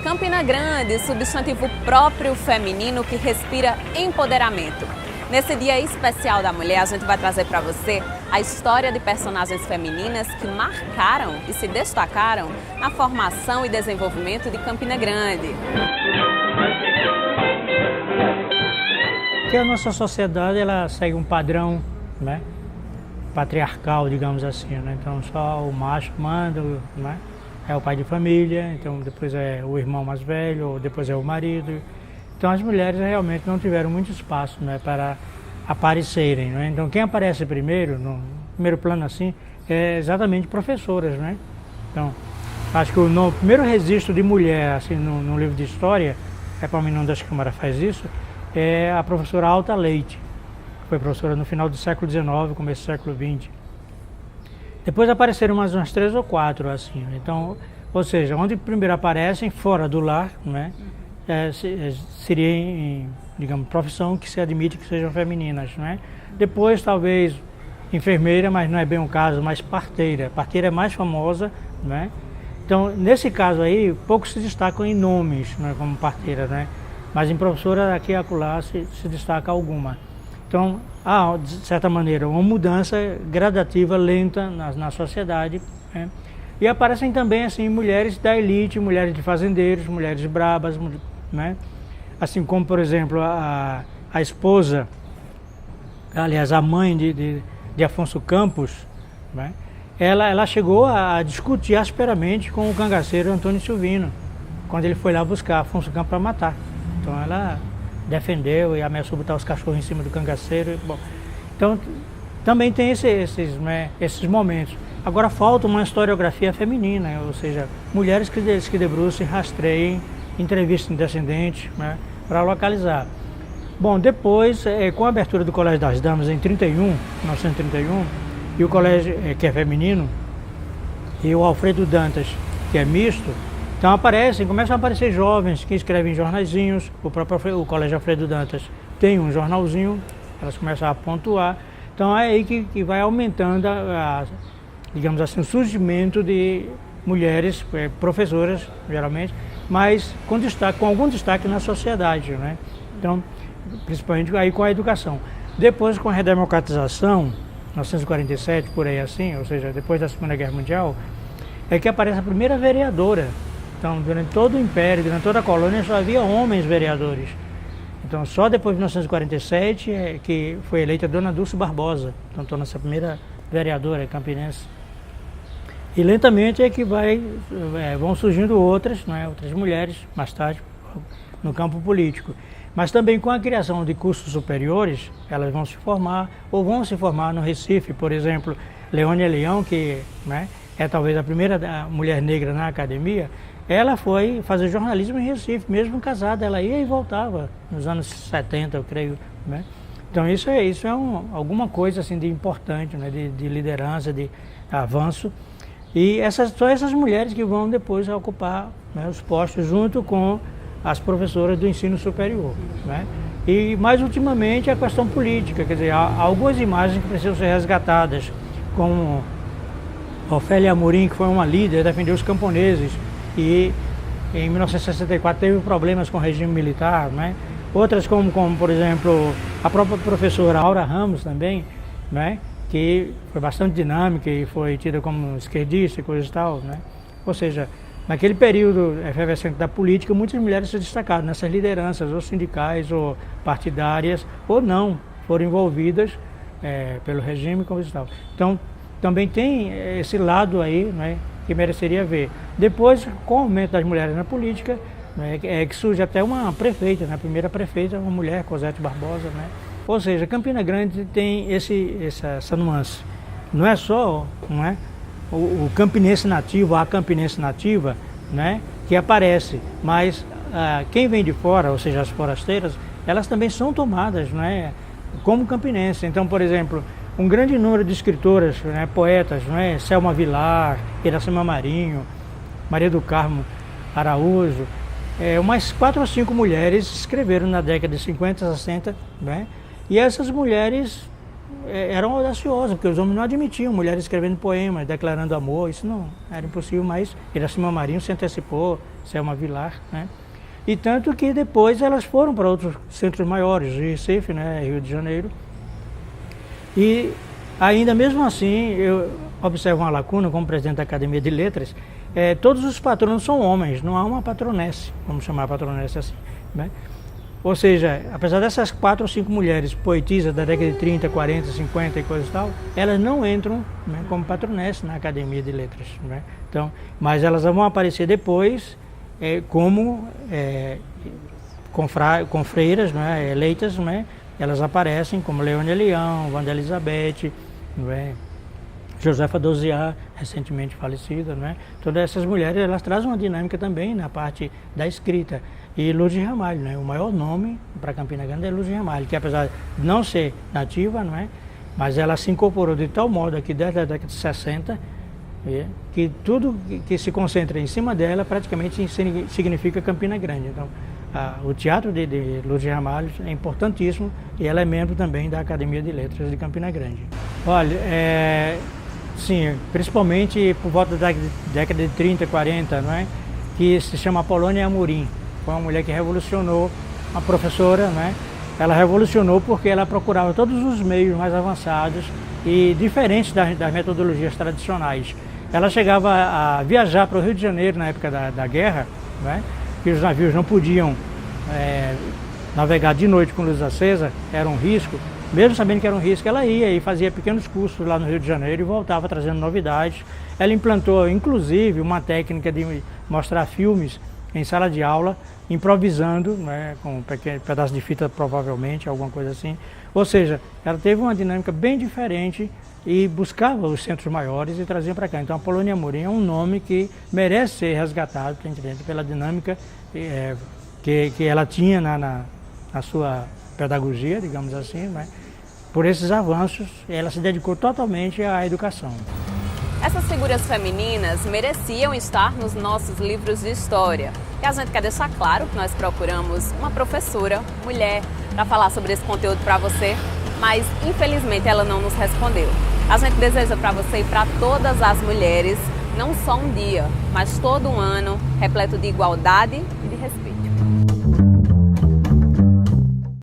Campina Grande, substantivo próprio feminino que respira empoderamento. Nesse dia especial da mulher, a gente vai trazer para você a história de personagens femininas que marcaram e se destacaram na formação e desenvolvimento de Campina Grande. Porque a nossa sociedade ela segue um padrão, né, patriarcal, digamos assim, né? Então só o macho manda, né? É o pai de família, então depois é o irmão mais velho, ou depois é o marido. Então as mulheres realmente não tiveram muito espaço, né, para aparecerem, né? Então quem aparece primeiro, no primeiro plano assim, é exatamente professoras, né? Então acho que o primeiro registro de mulher assim no livro de história, é para mim não das Câmaras faz isso, é a professora Alta Leite, que foi professora no final do século XIX, começo do século XX. Depois apareceram mais umas 3 ou 4, assim. Então, ou seja, onde primeiro aparecem, fora do lar, né, seria em, digamos, profissão que se admite que sejam femininas, né? Depois, talvez, enfermeira, mas não é bem o caso, mas parteira. Parteira é mais famosa, né? Então, nesse caso aí, poucos se destacam em nomes, né, como parteira, né? Mas em professora, aqui e acolá, se destaca alguma. Então, há, de certa maneira, uma mudança gradativa, lenta na sociedade, né? E aparecem também, assim, mulheres da elite, mulheres de fazendeiros, mulheres brabas, né? Assim como, por exemplo, a esposa, aliás, a mãe de Afonso Campos, né? Ela chegou a discutir asperamente com o cangaceiro Antônio Silvino, quando ele foi lá buscar Afonso Campos para matar. Então ela defendeu e ameaçou botar os cachorros em cima do cangaceiro. Bom, então também tem esses momentos. Agora falta uma historiografia feminina, ou seja, mulheres que debrucem, rastreiem, entrevistem descendentes, né, para localizar. Bom, depois, com a abertura do Colégio das Damas em 1931, e o colégio que é feminino, e o Alfredo Dantas, que é misto, então começam a aparecer jovens que escrevem jornaizinhos. O Colégio Alfredo Dantas tem um jornalzinho, elas começam a pontuar. Então é aí que vai aumentando, digamos assim, o surgimento de mulheres, professoras, geralmente, mas com algum destaque na sociedade, né? Então, principalmente aí com a educação. Depois, com a redemocratização, 1947, por aí assim, ou seja, depois da Segunda Guerra Mundial, é que aparece a primeira vereadora. Então, durante todo o Império, durante toda a colônia, só havia homens vereadores. Então, só depois de 1947 é que foi eleita Dona Dulce Barbosa, então torna-se a primeira vereadora campinense. E lentamente é que vão surgindo outras, né, outras mulheres, mais tarde, no campo político. Mas também com a criação de cursos superiores, elas vão se formar, ou vão se formar no Recife, por exemplo, Leônia Leão, que, né, é talvez a primeira mulher negra na academia. Ela foi fazer jornalismo em Recife, mesmo casada, ela ia e voltava nos anos 70, eu creio, né? Então isso é alguma coisa assim de importante, né? de liderança, de avanço. E são essas mulheres que vão depois ocupar, né, os postos junto com as professoras do ensino superior, né? E mais ultimamente a questão política, quer dizer, há algumas imagens que precisam ser resgatadas, como Ofélia Amorim, que foi uma líder, defendeu os camponeses, e em 1964 teve problemas com o regime militar, né? Outras como por exemplo, a própria professora Aura Ramos também, né? Que foi bastante dinâmica e foi tida como esquerdista e coisa e tal, né? Ou seja, naquele período efervescente da política, muitas mulheres se destacaram nessas lideranças, ou sindicais, ou partidárias, ou não, foram envolvidas pelo regime e coisa e tal. Então, também tem esse lado aí, né, que mereceria ver. Depois, com o aumento das mulheres na política, né, que surge até uma prefeita, né, a primeira prefeita, uma mulher, Cosete Barbosa, né? Ou seja, Campina Grande tem essa nuance. Não é só, não é, o campinense nativo, a campinense nativa, né, que aparece, mas quem vem de fora, ou seja, as forasteiras, elas também são tomadas, né, como campinense. Então, por exemplo, um grande número de escritoras, né, poetas, né, Selma Vilar, Iracema Marinho, Maria do Carmo Araújo, umas 4 ou 5 mulheres escreveram na década de 50, 60, né, e essas mulheres eram audaciosas, porque os homens não admitiam mulheres escrevendo poemas, declarando amor, isso não era impossível, mas Iracema Marinho se antecipou, Selma Vilar, né? E tanto que depois elas foram para outros centros maiores, Recife, né, Rio de Janeiro. E ainda mesmo assim, eu observo uma lacuna como presidente da Academia de Letras, todos os patronos são homens, não há uma patronesse, vamos chamar a patronesse assim, né? Ou seja, apesar dessas 4 ou 5 mulheres poetisas da década de 30, 40, 50 e coisa e tal, elas não entram, né, como patronesse na Academia de Letras, né? Então, mas elas vão aparecer depois como com freiras, né, eleitas, né? Elas aparecem como Leônia Leão, Wanda Elizabeth, né, Josefa Dosiá, recentemente falecida, né? Todas essas mulheres, elas trazem uma dinâmica também na parte da escrita. E Lourdes Ramalho, né? O maior nome para Campina Grande é Lourdes Ramalho, que apesar de não ser nativa, não é? Mas ela se incorporou de tal modo aqui desde a década de 60, que tudo que se concentra em cima dela praticamente significa Campina Grande. Então, o teatro de Lourdes Ramalho é importantíssimo e ela é membro também da Academia de Letras de Campina Grande. Olha, sim, principalmente por volta da década de 30, 40, não é? Que se chama Apolônia Amorim. Foi uma mulher que revolucionou, uma professora, né? Ela revolucionou porque ela procurava todos os meios mais avançados e diferentes das metodologias tradicionais. Ela chegava a viajar para o Rio de Janeiro na época da guerra, né? Que os navios não podiam navegar de noite com luz acesa, era um risco. Mesmo sabendo que era um risco, ela ia e fazia pequenos cursos lá no Rio de Janeiro e voltava trazendo novidades. Ela implantou, inclusive, uma técnica de mostrar filmes em sala de aula, improvisando, né, com um pedaço de fita provavelmente, alguma coisa assim. Ou seja, ela teve uma dinâmica bem diferente e buscava os centros maiores e trazia para cá. Então, a Apolônia Amorim é um nome que merece ser resgatado pela dinâmica que ela tinha na sua pedagogia, digamos assim, né? Por esses avanços, ela se dedicou totalmente à educação. Essas figuras femininas mereciam estar nos nossos livros de história. E a gente quer deixar claro que nós procuramos uma professora, mulher, para falar sobre esse conteúdo para você, mas infelizmente ela não nos respondeu. A gente deseja para você e para todas as mulheres, não só um dia, mas todo um ano repleto de igualdade e de respeito.